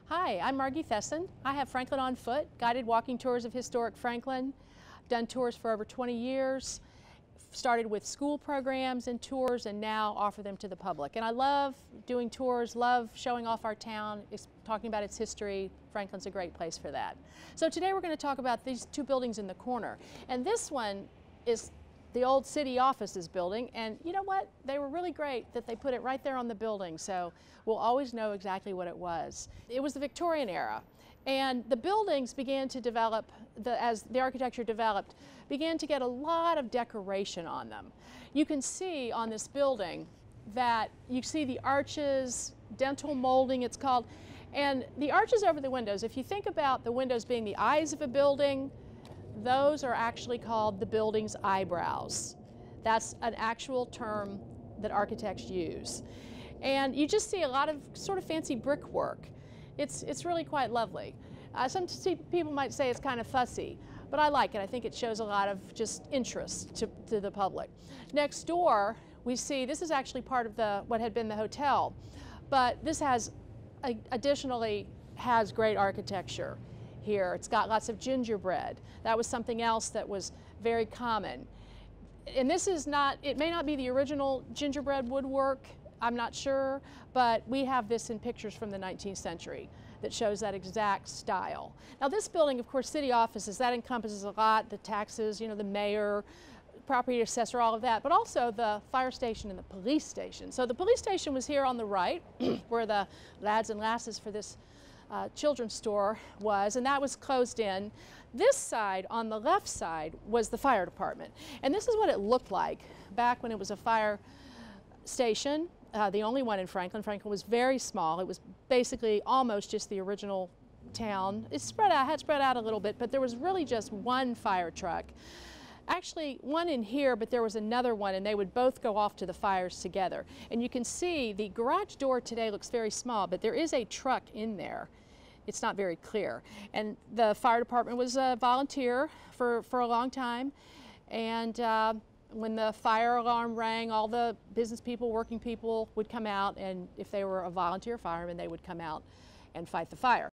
Hi, I'm Margie Thesson. I have Franklin on Foot, guided walking tours of historic Franklin. I've done tours for over 20 years, started with school programs and tours, and now offer them to the public. And I love doing tours, love showing off our town, talking about its history. Franklin's a great place for that. So today we're going to talk about these two buildings in the corner. And this one is the old city offices building, and you know what? They were really great that they put it right there on the building, so we'll always know exactly what it was. It was the Victorian era, and the buildings began to develop, as the architecture developed, began to get a lot of decoration on them. You can see on this building that you see the arches, dentil molding it's called, and the arches over the windows. If you think about the windows being the eyes of a building, those are actually called the building's eyebrows. That's an actual term that architects use. And you just see a lot of sort of fancy brickwork. It's really quite lovely. Some people might say it's kind of fussy, but I like it. I think it shows a lot of just interest to the public. Next door, we see this is actually part of what had been the hotel, but this additionally has great architecture. Here. It's got lots of gingerbread. That was something else that was very common. And this is not, it may not be the original gingerbread woodwork, I'm not sure, but we have this in pictures from the 19th century that shows that exact style. Now this building, of course, city offices, that encompasses a lot, the taxes, you know, the mayor, property assessor, all of that, but also the fire station and the police station. So the police station was here on the right, where the lads and lasses for this children's store was, and that was closed in. This side, on the left side, was the fire department. And this is what it looked like back when it was a fire station, the only one in Franklin. Franklin was very small. It was basically almost just the original town. It had spread out a little bit, but there was really just one fire truck. Actually, one in here, but there was another one, and they would both go off to the fires together. And you can see the garage door today looks very small, but there is a truck in there. It's not very clear. And the fire department was a volunteer for a long time. And when the fire alarm rang, all the business people, working people would come out, and if they were a volunteer fireman, they would come out and fight the fire.